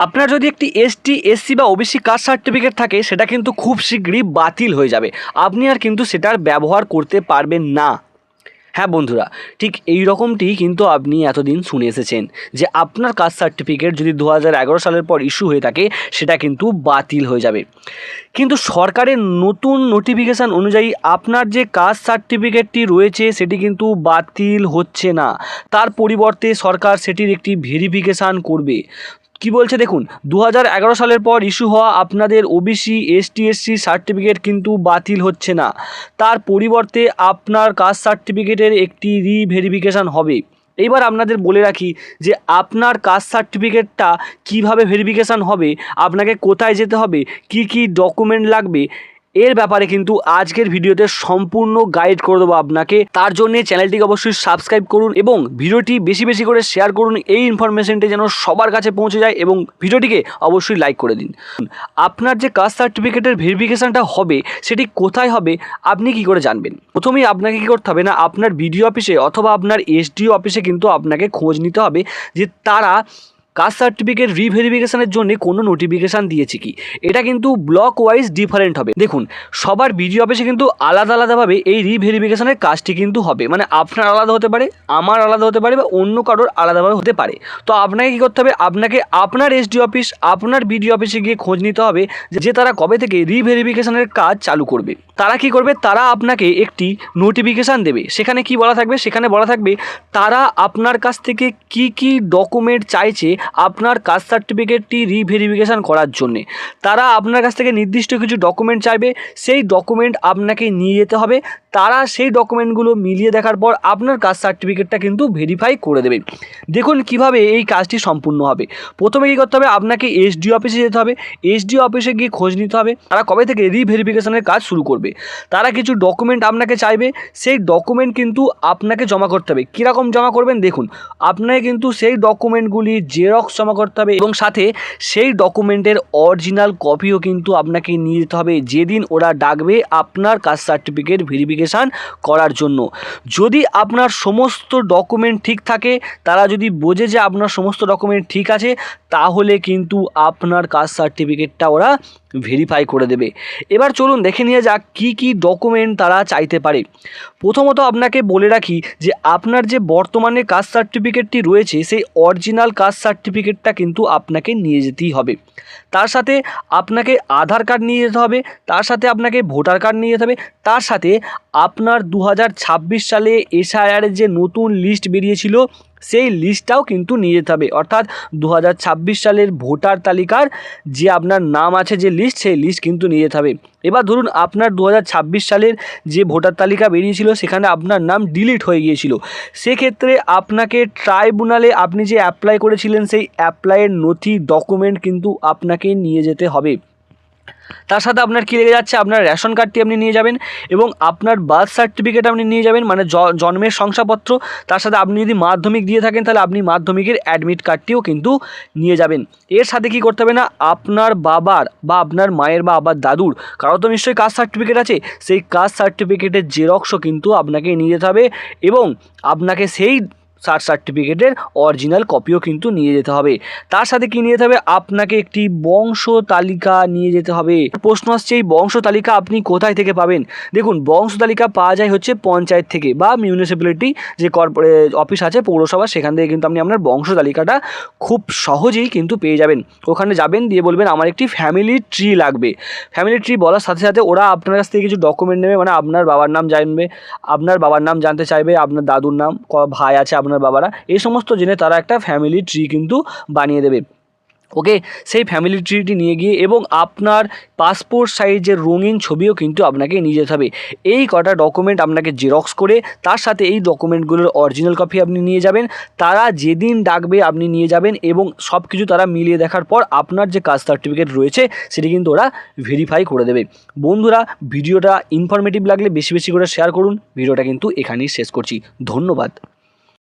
আপনার যদি একটি এসটি, এসসি বা ওবিসি কাস্ট সার্টিফিকেট থাকে সেটা কিন্তু খুব শীঘ্রই বাতিল হয়ে যাবে। আপনি আর কিন্তু সেটার ব্যবহার করতে পারবেন না। হ্যাঁ বন্ধুরা, ঠিক এই রকমটি কিন্তু আপনি এতদিন শুনে এসেছেন যে আপনার কাস্ট সার্টিফিকেট যদি 2011 সালের পর ইস্যু হয়ে থাকে সেটা কিন্তু বাতিল হয়ে যাবে। কিন্তু সরকারের নতুন নোটিফিকেশান অনুযায়ী আপনার যে কাস্ট সার্টিফিকেটটি রয়েছে সেটি কিন্তু বাতিল হচ্ছে না, তার পরিবর্তে সরকার সেটির একটি ভেরিফিকেশান করবে। কি বলছে দেখুন, 2011 সালের পর ইস্যু হওয়া আপনাদের ওবিসি, এসটি, এসসি সার্টিফিকেট কিন্তু বাতিল হচ্ছে না, তার পরিবর্তে আপনার কাস্ট সার্টিফিকেটের একটি রিভেরিফিকেশান হবে। এইবার আপনাদের বলে রাখি যে আপনার কাস্ট সার্টিফিকেটটা কিভাবে ভেরিফিকেশান হবে, আপনাকে কোথায় যেতে হবে, কি কি ডকুমেন্ট লাগবে, এর ব্যাপারে কিন্তু আজকের ভিডিওতে সম্পূর্ণ গাইড করে দেবো আপনাকে। তার জন্য চ্যানেলটিকে অবশ্যই সাবস্ক্রাইব করুন এবং ভিডিওটি বেশি বেশি করে শেয়ার করুন, এই ইনফরমেশনটি যেন সবার কাছে পৌঁছে যায়, এবং ভিডিওটিকে অবশ্যই লাইক করে দিন। আপনার যে কাস্ট সার্টিফিকেটের ভেরিফিকেশানটা হবে সেটি কোথায় হবে আপনি কি করে জানবেন? প্রথমেই আপনাকে কী করতে হবে না, আপনার বিডিও অফিসে অথবা আপনার এসডিও অফিসে কিন্তু আপনাকে খোঁজ নিতে হবে যে তারা কাস্ট সার্টিফিকেট রিভেরিফিকেশানের জন্য কোনো নোটিফিকেশান দিয়েছে কি। এটা কিন্তু ব্লক ওয়াইজ ডিফারেন্ট হবে। দেখুন, সবার বিডিও অফিসে কিন্তু আলাদা আলাদাভাবে এই রিভেরিফিকেশানের কাজটি কিন্তু হবে, মানে আপনার আলাদা হতে পারে, আমার আলাদা হতে পারে, বা অন্য কারোর আলাদাভাবে হতে পারে। তো আপনাকে কী করতে হবে, আপনাকে আপনার এসডিও অফিস, আপনার বিডিও অফিসে গিয়ে খোঁজ নিতে হবে যে তারা কবে থেকে রিভেরিফিকেশানের কাজ চালু করবে। তারা কি করবে, তারা আপনাকে একটি নোটিফিকেশান দেবে। সেখানে কি বলা থাকবে, সেখানে বলা থাকবে তারা আপনার কাছ থেকে কি কি ডকুমেন্ট চাইছে আপনার কাস্ট সার্টিফিকেটটি রিভেরিফিকেশান করার জন্যে। তারা আপনার কাছ থেকে নির্দিষ্ট কিছু ডকুমেন্ট চাইবে, সেই ডকুমেন্ট আপনাকে নিয়ে যেতে হবে। তারা সেই ডকুমেন্টগুলো মিলিয়ে দেখার পর আপনার কাস্ট সার্টিফিকেটটা কিন্তু ভেরিফাই করে দেবে। দেখুন কিভাবে এই কাজটি সম্পূর্ণ হবে। প্রথমে কী করতে হবে, আপনাকে এসডিও অফিসে যেতে হবে। এসডিও অফিসে গিয়ে খোঁজ নিতে হবে তারা কবে থেকে রিভেরিফিকেশানের কাজ শুরু করবে। তারা কিছু ডকুমেন্ট আপনাকে চাইবে, সেই ডকুমেন্ট কিন্তু আপনাকে জমা করতে হবে। কীরকম জমা করবেন দেখুন, আপনাকে কিন্তু সেই ডকুমেন্টগুলি জেরক্স জমা করতে হবে এবং সাথে সেই ডকুমেন্টের অরিজিনাল কপিও কিন্তু আপনাকে নিয়ে যেতে হবে যেদিন ওরা ডাকবে আপনার কাস্ট সার্টিফিকেট ভেরিফিকেশান করার জন্য। যদি আপনার সমস্ত ডকুমেন্ট ঠিক থাকে, তারা যদি বোঝে যে আপনার সমস্ত ডকুমেন্ট ঠিক আছে, তাহলে কিন্তু আপনার কাস্ট সার্টিফিকেটটা ওরা ভেরিফাই করে দেবে। এবার চলুন দেখে নিয়ে যাক কী কী ডকুমেন্ট তারা চাইতে পারে। প্রথমত আপনাকে বলে রাখি যে আপনার যে বর্তমানে কাস্ট সার্টিফিকেটটি রয়েছে সেই অরিজিনাল কাস্ট সার্টিফিকেটটা কিন্তু আপনাকে নিয়ে যেতেই হবে। তার সাথে আপনাকে আধার কার্ড নিয়ে যেতে হবে, তার সাথে আপনাকে ভোটার কার্ড নিয়ে যেতে হবে, তার সাথে আপনার 2026 সালে এসআইআরের যে নতুন লিস্ট বেরিয়েছিল সেই লিস্টটাও কিন্তু নিয়ে যেতে হবে। অর্থাৎ 2026 সালের ভোটার তালিকার যে আপনার নাম আছে যে লিস্ট, সেই লিস্ট কিন্তু নিয়ে যেতে হবে। এবার ধরুন আপনার 2026 সালের যে ভোটার তালিকা বেরিয়েছিল সেখানে আপনার নাম ডিলিট হয়ে গিয়েছিল, সেক্ষেত্রে আপনাকে ট্রাইব্যুনালে আপনি যে অ্যাপ্লাই করেছিলেন সেই অ্যাপ্লাইয়ের নথি ডকুমেন্ট কিন্তু আপনাকে নিয়ে যেতে হবে। তার সাথে আপনার কী লেগে যাচ্ছে, আপনার রেশন কার্ডটি আপনি নিয়ে যাবেন এবং আপনার বার্থ সার্টিফিকেট আপনি নিয়ে যাবেন, মানে জন্মের শংসাপত্র। তার সাথে আপনি যদি মাধ্যমিক দিয়ে থাকেন তাহলে আপনি মাধ্যমিকের অ্যাডমিট কার্ডটিও কিন্তু নিয়ে যাবেন। এর সাথে কি করতে হবে না, আপনার বাবার বা আপনার মায়ের বা আবার দাদুর কারো তো নিশ্চয়ই কাস্ট সার্টিফিকেট আছে, সেই কাস্ট সার্টিফিকেটের জেরক্সও কিন্তু আপনাকে নিয়ে যেতে হবে এবং আপনাকে সেই সার্টিফিকেটের অরিজিনাল কপিও কিন্তু নিয়ে যেতে হবে। তার সাথে কি নিয়ে যেতে হবে, আপনাকে একটি বংশ তালিকা নিয়ে যেতে হবে। প্রশ্ন আসছে এই বংশ তালিকা আপনি কোথায় থেকে পাবেন? দেখুন, বংশ তালিকা পাওয়া যায় হচ্ছে পঞ্চায়েত থেকে বা মিউনিসিপ্যালিটি যে কর্পোরেট অফিস আছে পৌরসভা, সেখান থেকে কিন্তু আপনি আপনার বংশ তালিকাটা খুব সহজেই কিন্তু পেয়ে যাবেন। ওখানে যাবেন, দিয়ে বলবেন আমার একটি ফ্যামিলি ট্রি লাগবে। ফ্যামিলি ট্রি বলার সাথে সাথে ওরা আপনার কাছ থেকে কিছু ডকুমেন্ট নেবে, মানে আপনার বাবার নাম জানবে, আপনার বাবার নাম জানতে চাইবে, আপনার দাদুর নাম, ভাই আছে আপনার বাবারা, এই সমস্ত জেনে তারা একটা ফ্যামিলি ট্রি কিন্তু বানিয়ে দেবে। ওকে, সেই ফ্যামিলি ট্রিটি নিয়ে গিয়ে এবং আপনার পাসপোর্ট সাইজের রঙিন ছবিও কিন্তু আপনাকে নিয়ে যেতে হবে। এই কটা ডকুমেন্ট আপনাকে জেরক্স করে তার সাথে এই ডকুমেন্টগুলোর অরিজিনাল কপি আপনি নিয়ে যাবেন। তারা যেদিন ডাকবে আপনি নিয়ে যাবেন এবং সব কিছু তারা মিলিয়ে দেখার পর আপনার যে কাস্ট সার্টিফিকেট রয়েছে সেটি কিন্তু ওরা ভেরিফাই করে দেবে। বন্ধুরা, ভিডিওটা ইনফরমেটিভ লাগলে বেশি বেশি করে শেয়ার করুন। ভিডিওটা কিন্তু এখানেই শেষ করছি। ধন্যবাদ।